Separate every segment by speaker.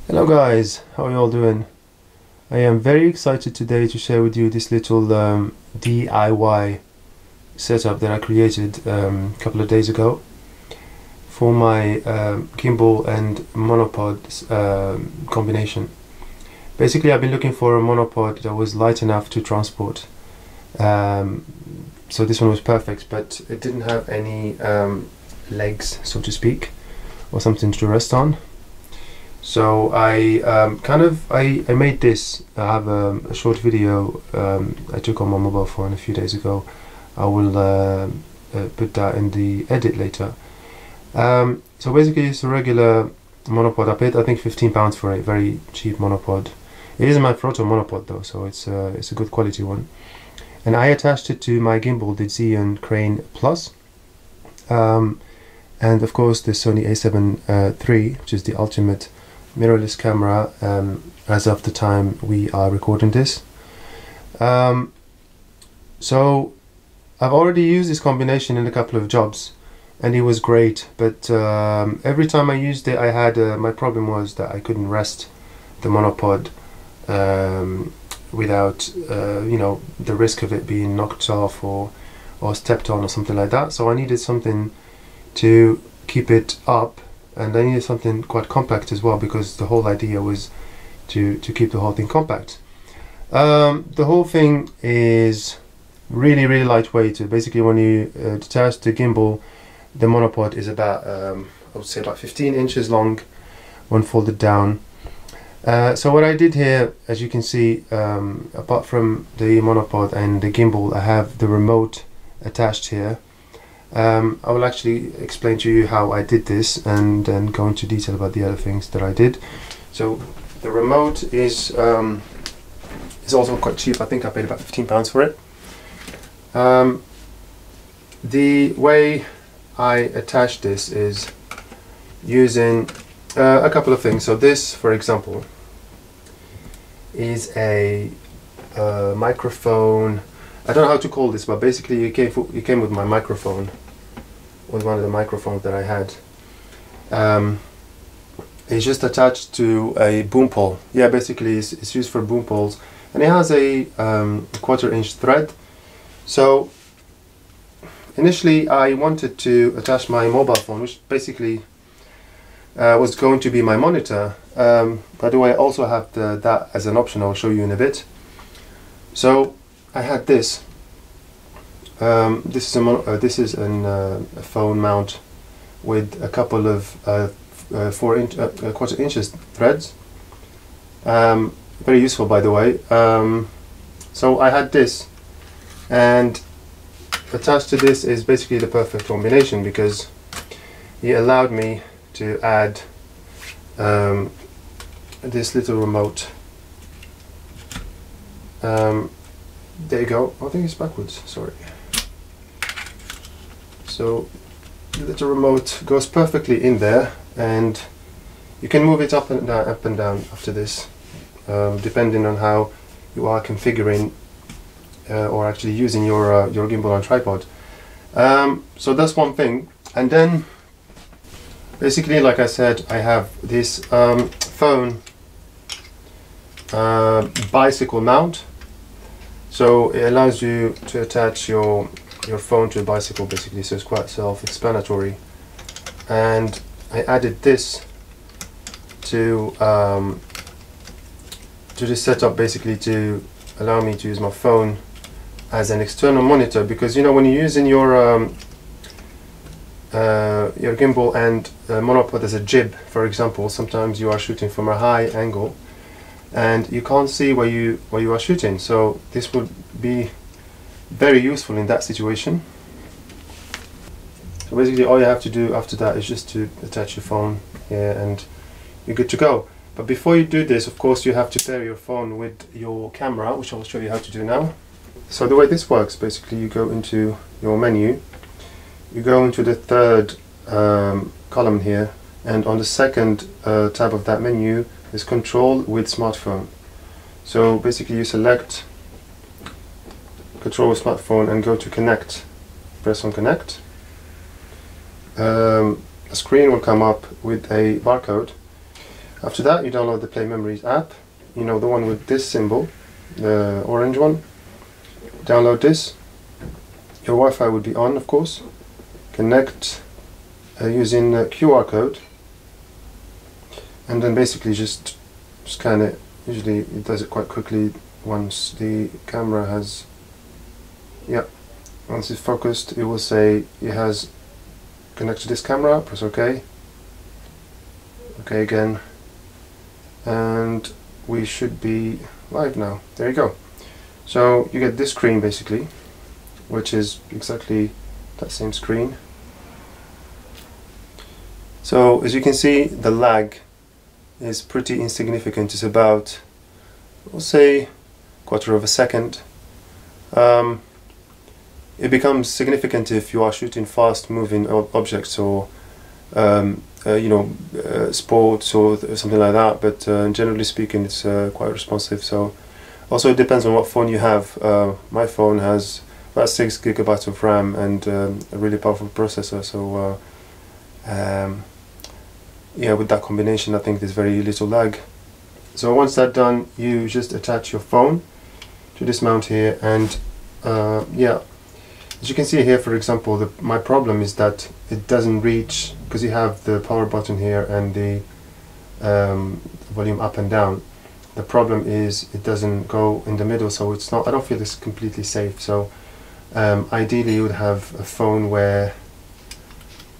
Speaker 1: Hello guys, how are you all doing? I am very excited today to share with you this little DIY setup that I created a couple of days ago for my gimbal and monopod combination. Basically, I've been looking for a monopod that was light enough to transport. So this one was perfect, but it didn't have any legs, so to speak, or something to rest on. So I made this. I have a short video I took on my mobile phone a few days ago. I will put that in the edit later. So basically it's a regular monopod. I paid I think £15 for it, very cheap monopod. It is a Manfrotto monopod though, so it's a good quality one. And I attached it to my gimbal, the Xeon Crane Plus. And of course the Sony A7 III, which is the ultimate mirrorless camera as of the time we are recording this. So I've already used this combination in a couple of jobs and it was great, but every time I used it I had my problem was that I couldn't rest the monopod without you know, the risk of it being knocked off or stepped on or something like that. So I needed something to keep it up, and I needed something quite compact as well, because the whole idea was to keep the whole thing compact. The whole thing is really lightweight. Basically, when you detach the gimbal, the monopod is about I would say about 15 inches long when folded down. So what I did here, as you can see, apart from the monopod and the gimbal, I have the remote attached here. I will actually explain to you how I did this and then go into detail about the other things that I did. So the remote is also quite cheap. I think I paid about £15 for it. The way I attach this is using a couple of things. So this, for example, is a microphone. I don't know how to call this, but basically it came with my microphone, with one of the microphones that I had. It's just attached to a boom pole. Yeah, basically it's used for boom poles, and it has a 1/4 inch thread. So initially I wanted to attach my mobile phone, which basically was going to be my monitor. By the way, I also have that as an option. I'll show you in a bit. So I had this. This is a phone mount with a couple of 1/4 inches threads. Very useful, by the way. So I had this, and attached to this is basically the perfect combination, because it allowed me to add this little remote. There you go. I think it's backwards, sorry. So the little remote goes perfectly in there, and you can move it up and down after this, depending on how you are configuring or actually using your gimbal on tripod. So that's one thing. And then basically, like I said, I have this phone bicycle mount. So it allows you to attach your phone to a bicycle, basically, so it's quite self-explanatory. And I added this to this setup, basically to allow me to use my phone as an external monitor, because you know, when you're using your gimbal and monopod as a jib, for example, sometimes you are shooting from a high angle and you can't see where you are shooting. So this would be very useful in that situation. So basically all you have to do after that is just to attach your phone here and you're good to go. But before you do this, of course, you have to pair your phone with your camera, which I'll show you how to do now. So the way this works, basically you go into your menu, you go into the third column here, and on the second tab of that menu is Control with Smartphone. So basically you select Control with Smartphone and go to Connect. Press on Connect. A screen will come up with a barcode. After that, you download the Play Memories app, you know, the one with this symbol, the orange one. Download this. Your Wi-Fi would be on, of course. Connect using QR code, and then basically just scan it. Usually it does it quite quickly once the camera has, yeah, once it's focused it will say it has connected to this camera. Press OK. OK again, and we should be live now. There you go. So you get this screen basically, which is exactly that same screen. So as you can see, the lag is pretty insignificant. It's about, we'll say, quarter of a second. It becomes significant if you are shooting fast moving objects, or you know, sports or something like that, but generally speaking it's quite responsive. So also it depends on what phone you have. My phone has about 6 GB of RAM and a really powerful processor, so yeah, with that combination I think there's very little lag. So once that's done, you just attach your phone to this mount here, and yeah, as you can see here, for example, my problem is that it doesn't reach, because you have the power button here and the volume up and down. The problem is it doesn't go in the middle, so it's not, I don't feel it's completely safe. So ideally you would have a phone where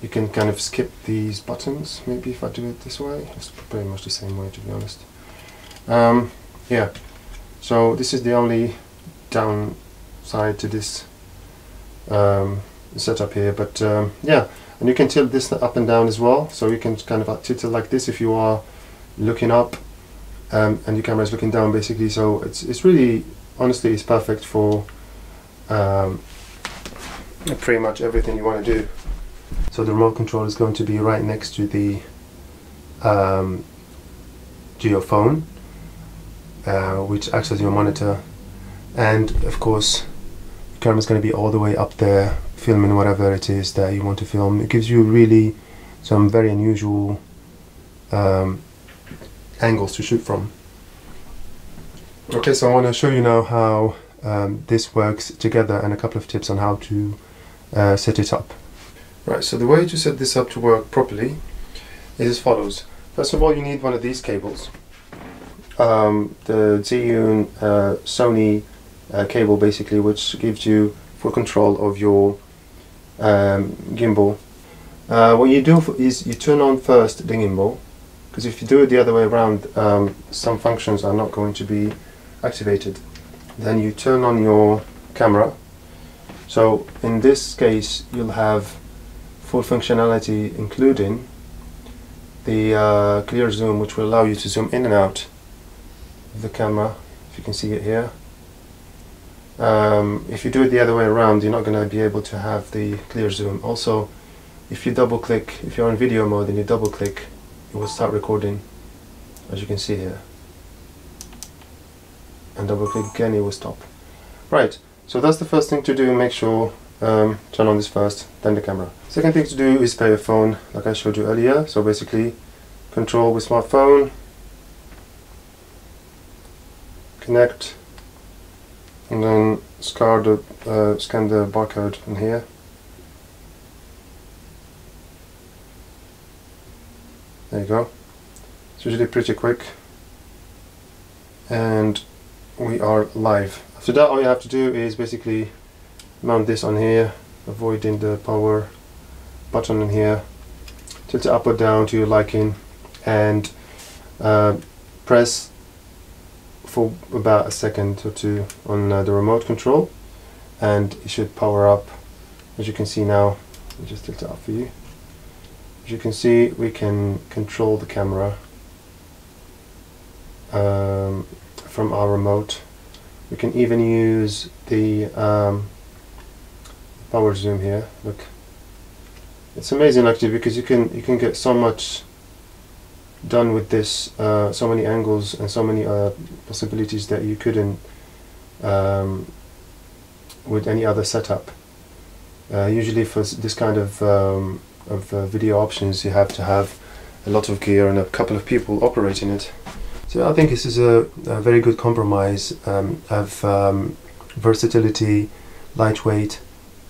Speaker 1: you can kind of skip these buttons. Maybe if I do it this way, it's pretty much the same way, to be honest. Yeah, so this is the only downside to this setup here, but yeah, and you can tilt this up and down as well, so you can kind of tilt it like this if you are looking up and your camera is looking down basically. So it's really, honestly, it's perfect for pretty much everything you want to do. So the remote control is going to be right next to the to your phone, which acts as your monitor, and of course the camera is going to be all the way up there filming whatever it is that you want to film. It gives you really some very unusual angles to shoot from. Okay, so I want to show you now how this works together, and a couple of tips on how to set it up. Right, so the way to set this up to work properly is as follows. First of all, you need one of these cables. The Zhiyun Sony cable basically, which gives you full control of your gimbal. What you do is you turn on first the gimbal, because if you do it the other way around, some functions are not going to be activated. Then you turn on your camera. So in this case you'll have full functionality, including the clear zoom, which will allow you to zoom in and out of the camera, if you can see it here. If you do it the other way around, you're not going to be able to have the clear zoom. Also, if you double click, if you're on video mode and you double click, it will start recording, as you can see here, and double click again, it will stop. Right, so that's the first thing to do. Make sure turn on this first, then the camera. Second thing to do is pair your phone, like I showed you earlier. So basically, control with smartphone, connect, and then scan the barcode in here. There you go. It's usually pretty quick, and we are live. After that, all you have to do is basically mount this on here, avoiding the power button in here, tilt it up or down to your liking, and press for about a second or two on the remote control, and it should power up. As you can see now, I'll just tilt it up for you. As you can see, we can control the camera from our remote. We can even use the power zoom here. Look, it's amazing actually, because you can get so much done with this, so many angles and so many possibilities that you couldn't with any other setup. Usually for this kind of video options, you have to have a lot of gear and a couple of people operating it. So I think this is a very good compromise of versatility, lightweight,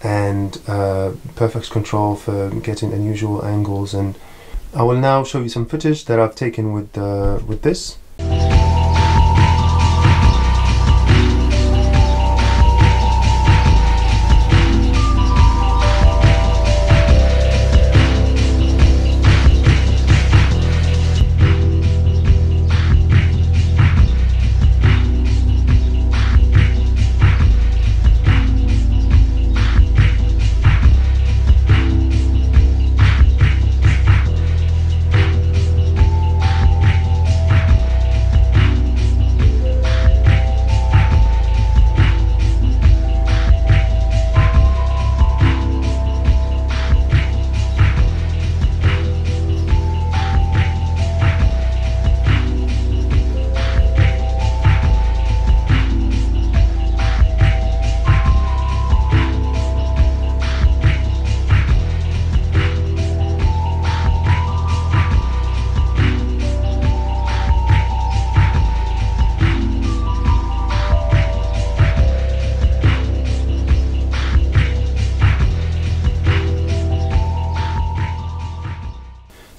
Speaker 1: and perfect control for getting unusual angles. And I will now show you some footage that I've taken with this.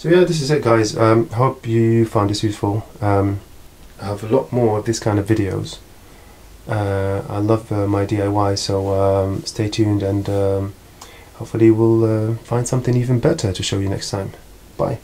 Speaker 1: So yeah, this is it, guys. Hope you found this useful. I have a lot more of this kind of videos. I love my DIY, so stay tuned, and hopefully we'll find something even better to show you next time. Bye.